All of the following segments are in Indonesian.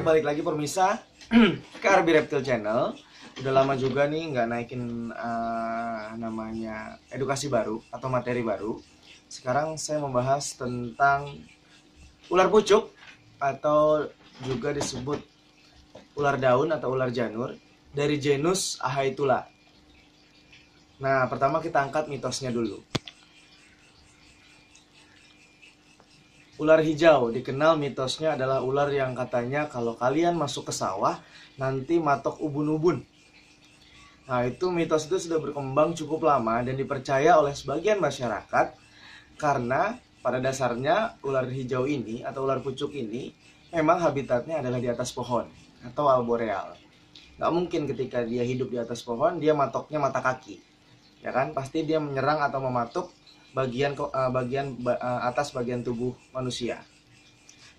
balik lagi permisa ke RB Reptile Channel. Udah lama juga nih nggak naikin namanya edukasi baru atau materi baru. Sekarang saya membahas tentang ular pucuk atau juga disebut ular daun atau ular janur dari genus Ahaetulla. Nah, pertama kita angkat mitosnya dulu. Ular hijau dikenal mitosnya adalah ular yang katanya kalau kalian masuk ke sawah nanti matok ubun-ubun. Nah, itu mitos itu sudah berkembang cukup lama dan dipercaya oleh sebagian masyarakat karena pada dasarnya ular hijau ini atau ular pucuk ini memang habitatnya adalah di atas pohon atau arboreal. Nggak mungkin ketika dia hidup di atas pohon dia matoknya mata kaki, ya kan? Pasti dia menyerang atau mematuk bagian atas bagian tubuh manusia,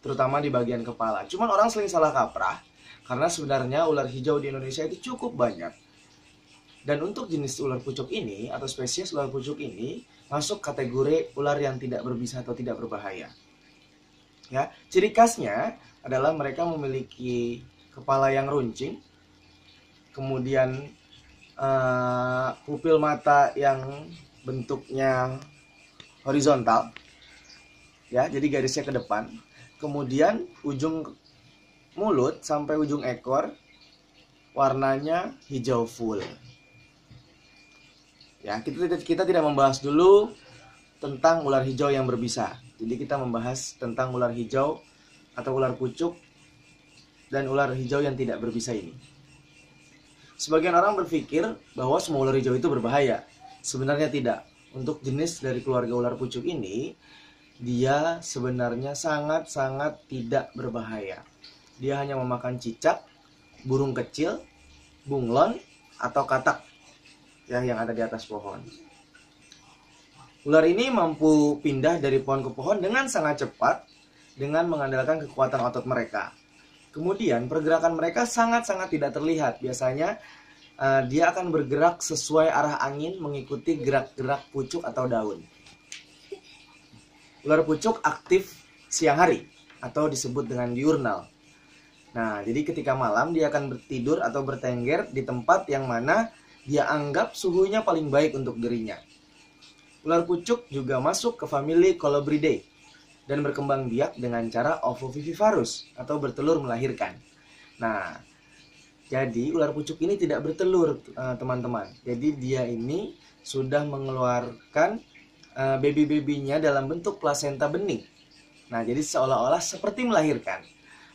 terutama di bagian kepala. Cuman orang sering salah kaprah karena sebenarnya ular hijau di Indonesia itu cukup banyak. Dan untuk jenis ular pucuk ini atau spesies ular pucuk ini masuk kategori ular yang tidak berbisa atau tidak berbahaya. Ya, ciri khasnya adalah mereka memiliki kepala yang runcing, kemudian pupil mata yang bentuknya horizontal, ya, jadi garisnya ke depan. Kemudian ujung mulut sampai ujung ekor warnanya hijau full. Ya, kita tidak membahas dulu tentang ular hijau yang berbisa. Jadi kita membahas tentang ular hijau atau ular pucuk dan ular hijau yang tidak berbisa ini. Sebagian orang berpikir bahwa semua ular hijau itu berbahaya. Sebenarnya tidak. Untuk jenis dari keluarga ular pucuk ini, dia sebenarnya sangat-sangat tidak berbahaya. Dia hanya memakan cicak, burung kecil, bunglon, atau katak, ya, yang ada di atas pohon. Ular ini mampu pindah dari pohon ke pohon dengan sangat cepat dengan mengandalkan kekuatan otot mereka. Kemudian pergerakan mereka sangat-sangat tidak terlihat. Biasanya dia akan bergerak sesuai arah angin mengikuti gerak-gerak pucuk atau daun. Ular pucuk aktif siang hari atau disebut dengan diurnal. Nah, jadi ketika malam dia akan bertidur atau bertengger di tempat yang mana dia anggap suhunya paling baik untuk dirinya. Ular pucuk juga masuk ke famili Colubridae dan berkembang biak dengan cara ovoviviparous atau bertelur melahirkan. Nah, jadi ular pucuk ini tidak bertelur, teman-teman. Jadi dia ini sudah mengeluarkan baby-babynya dalam bentuk plasenta bening. Nah, jadi seolah-olah seperti melahirkan.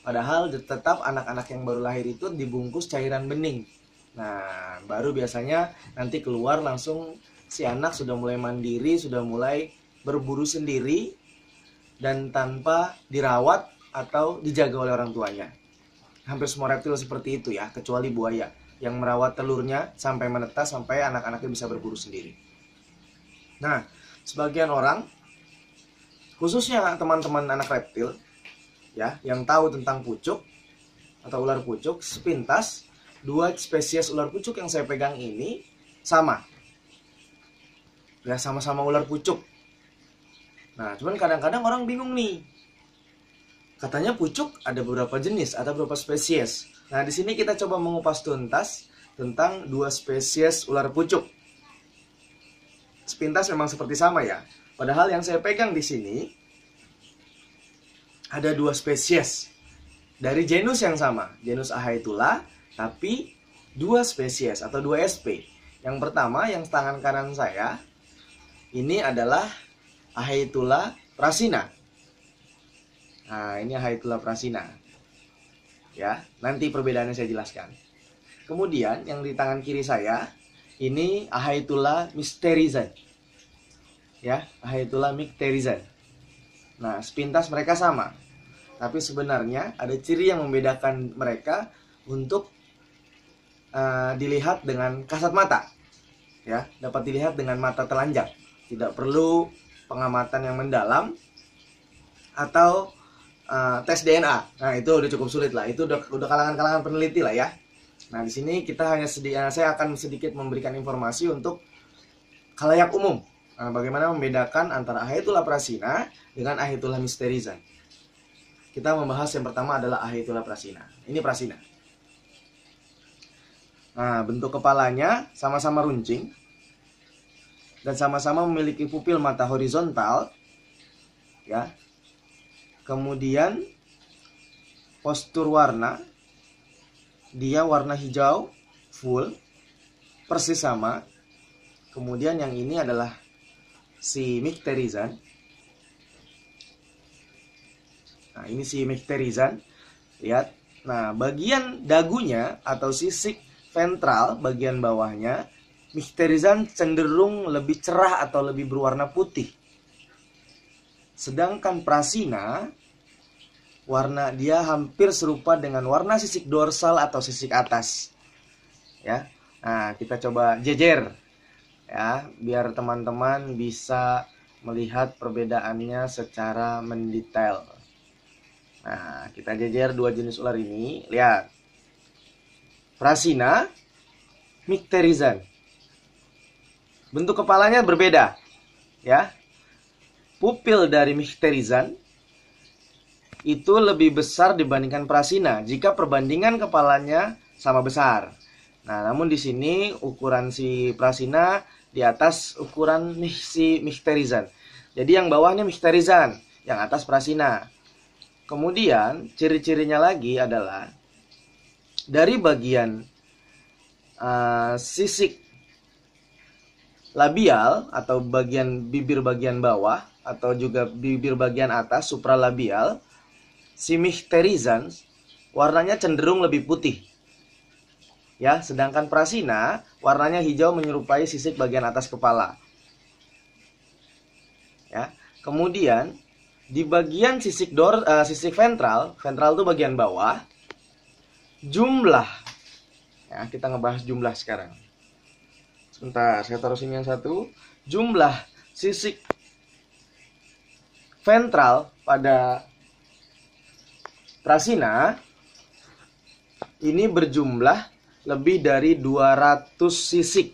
Padahal tetap anak-anak yang baru lahir itu dibungkus cairan bening. Nah, baru biasanya nanti keluar langsung si anak sudah mulai mandiri, sudah mulai berburu sendiri dan tanpa dirawat atau dijaga oleh orang tuanya. Hampir semua reptil seperti itu ya, kecuali buaya yang merawat telurnya sampai menetas sampai anak-anaknya bisa berburu sendiri. Nah, sebagian orang, khususnya teman-teman anak reptil ya, yang tahu tentang pucuk atau ular pucuk, sepintas dua spesies ular pucuk yang saya pegang ini sama. Ya, sama-sama ular pucuk. Nah, cuman kadang-kadang orang bingung nih. Katanya pucuk ada beberapa jenis, ada beberapa spesies. Nah, di sini kita coba mengupas tuntas tentang dua spesies ular pucuk. Sepintas memang seperti sama ya. Padahal yang saya pegang di sini ada dua spesies dari genus yang sama, genus Ahaetulla, tapi dua spesies atau dua SP. Yang pertama yang tangan kanan saya ini adalah Ahaetulla prasina. Nah, ini Ahaetulla prasina. Ya, nanti perbedaannya saya jelaskan. Kemudian yang di tangan kiri saya ini Ahaetulla mysterizen. Ya, Ahaetulla mysterizen. Nah, sepintas mereka sama. Tapi sebenarnya ada ciri yang membedakan mereka untuk dilihat dengan kasat mata. Ya, dapat dilihat dengan mata telanjang. Tidak perlu pengamatan yang mendalam atau tes DNA. Nah, itu udah cukup sulit lah. Itu udah kalangan-kalangan peneliti lah ya. Nah, di sini kita saya akan sedikit memberikan informasi untuk khalayak umum. Nah, bagaimana membedakan antara Ahaetulla prasina dengan Ahaetulla mysterizen. kita membahas yang pertama adalah Ahaitulah Prasina. Ini Prasina. Nah, bentuk kepalanya sama-sama runcing dan sama-sama memiliki pupil mata horizontal, ya. Kemudian postur warna, dia warna hijau full, persis sama. Kemudian yang ini adalah si Michterizan. Nah, ini si Michterizan. Lihat. Nah, bagian dagunya atau sisik ventral, bagian bawahnya, Michterizan cenderung lebih cerah atau lebih berwarna putih. Sedangkan Prasina, warna dia hampir serupa dengan warna sisik dorsal atau sisik atas. Ya. Nah, kita coba jejer. Ya, biar teman-teman bisa melihat perbedaannya secara mendetail. Nah, kita jejer dua jenis ular ini. Lihat. Prasina, Michterizan. Bentuk kepalanya berbeda. Ya. Pupil dari Michterizan itu lebih besar dibandingkan Prasina jika perbandingan kepalanya sama besar. Nah, namun di sini ukuran si Prasina di atas ukuran si Michterizan. Jadi yang bawahnya Michterizan, yang atas Prasina. Kemudian ciri-cirinya lagi adalah dari bagian sisik labial atau bagian bibir bagian bawah atau juga bibir bagian atas supralabial, si Michterizan warnanya cenderung lebih putih. Ya, sedangkan Prasina warnanya hijau menyerupai sisik bagian atas kepala. Ya, kemudian di bagian sisik ventral itu bagian bawah, jumlah, ya kita ngebahas jumlah sekarang. Sebentar, saya taruh sini yang satu. Jumlah sisik ventral pada Prasina ini berjumlah lebih dari 200 sisik.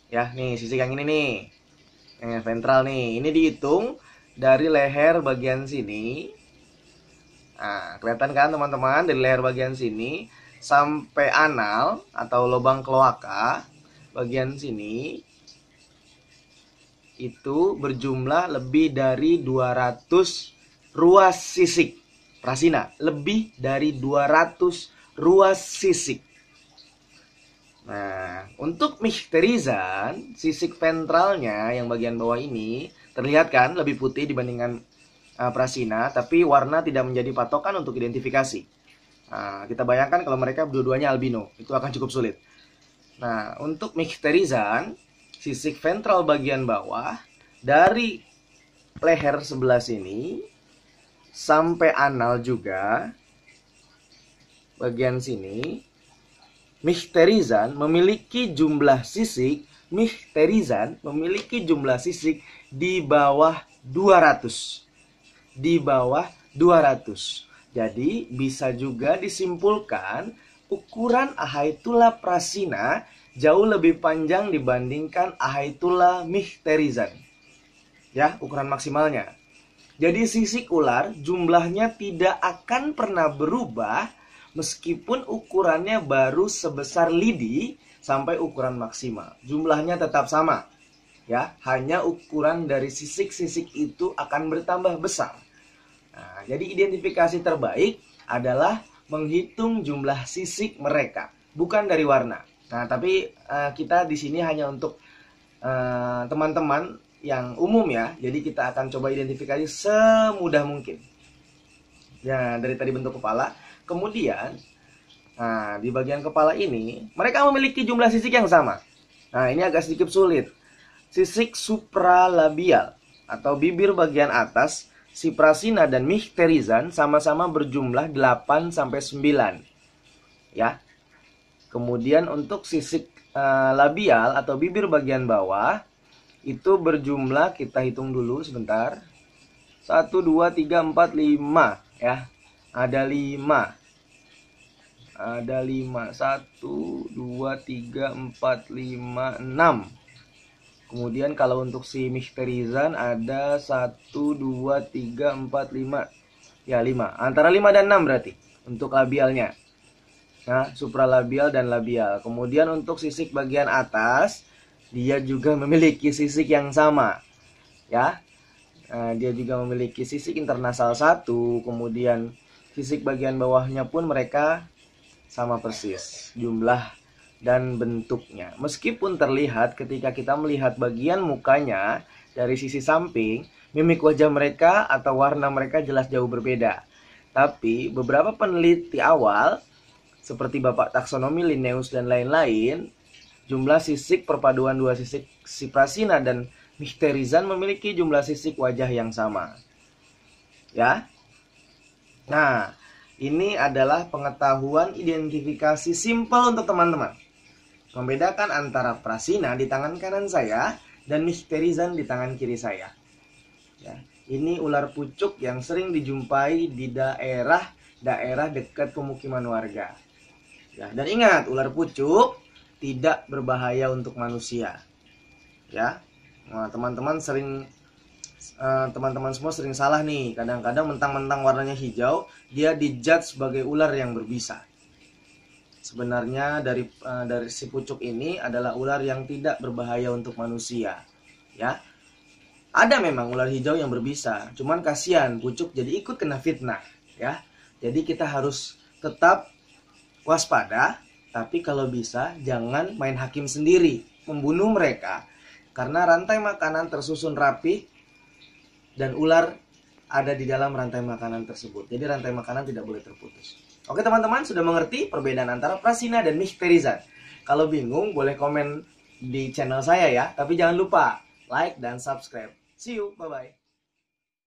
Ya, nih sisik yang ini nih. Ventral nih. Ini dihitung dari leher bagian sini. Nah, kelihatan kan teman-teman, dari leher bagian sini sampai anal atau lubang kloaka bagian sini itu berjumlah lebih dari 200 ruas sisik. Prasina, lebih dari 200 ruas sisik. Nah, untuk Michterizan, sisik ventralnya yang bagian bawah ini terlihat kan lebih putih dibandingkan Prasina, tapi warna tidak menjadi patokan untuk identifikasi. Nah, kita bayangkan kalau mereka dua-duanya albino, itu akan cukup sulit. Nah, untuk Michterizan, sisik ventral bagian bawah dari leher sebelah sini sampai anal juga bagian sini, Michterizan memiliki jumlah sisik di bawah 200. Di bawah 200. Jadi bisa juga disimpulkan ukuran Ahaitulah Prasina jauh lebih panjang dibandingkan Ahaitulah Michterizan. Ya, ukuran maksimalnya. Jadi sisik ular jumlahnya tidak akan pernah berubah meskipun ukurannya baru sebesar lidi sampai ukuran maksimal. Jumlahnya tetap sama. Ya, hanya ukuran dari sisik-sisik itu akan bertambah besar. Nah, jadi identifikasi terbaik adalah menghitung jumlah sisik mereka, bukan dari warna. Nah, tapi kita di sini hanya untuk teman-teman yang umum ya. Jadi kita akan coba identifikasi semudah mungkin. Ya, dari tadi bentuk kepala. Kemudian, nah, di bagian kepala ini, mereka memiliki jumlah sisik yang sama. Nah, ini agak sedikit sulit. Sisik supralabial atau bibir bagian atas, si Prasina dan Michterizan sama-sama berjumlah 8-9. Ya. Kemudian untuk sisik labial atau bibir bagian bawah, itu berjumlah, kita hitung dulu sebentar. 1, 2, 3, 4, 5. Ya. Ada 5. Ada 5. 1, 2, 3, 4, 5, 6. Kemudian kalau untuk si Michterizan ada 1, 2, 3, 4, 5. Ya, 5. Antara 5 dan 6 berarti untuk labialnya. Nah, supralabial dan labial. Kemudian untuk sisik bagian atas, dia juga memiliki sisik yang sama. Ya. Nah, dia juga memiliki sisik internasal 1, kemudian sisik bagian bawahnya pun mereka sama persis jumlah dan bentuknya. Meskipun terlihat ketika kita melihat bagian mukanya dari sisi samping, mimik wajah mereka atau warna mereka jelas jauh berbeda. Tapi beberapa peneliti awal seperti Bapak taksonomi Linnaeus dan lain-lain, jumlah sisik perpaduan dua sisik si Prasina dan Michterizan memiliki jumlah sisik wajah yang sama. Ya. Nah, ini adalah pengetahuan identifikasi simpel untuk teman-teman. Membedakan antara Prasina di tangan kanan saya dan Michterizan di tangan kiri saya. Ya, ini ular pucuk yang sering dijumpai di daerah dekat pemukiman warga. Ya, dan ingat, ular pucuk tidak berbahaya untuk manusia. Ya, nah, teman-teman semua sering salah nih. Kadang-kadang mentang-mentang warnanya hijau, dia dijudge sebagai ular yang berbisa. Sebenarnya dari si pucuk ini adalah ular yang tidak berbahaya untuk manusia. Ya. Ada memang ular hijau yang berbisa, cuman kasihan pucuk jadi ikut kena fitnah, ya. Jadi kita harus tetap waspada, tapi kalau bisa jangan main hakim sendiri, membunuh mereka. Karena rantai makanan tersusun rapi dan ular ada di dalam rantai makanan tersebut. Jadi rantai makanan tidak boleh terputus. Oke teman-teman, sudah mengerti perbedaan antara Prasina dan Michterizan? Kalau bingung boleh komen di channel saya ya, tapi jangan lupa like dan subscribe. See you, bye-bye.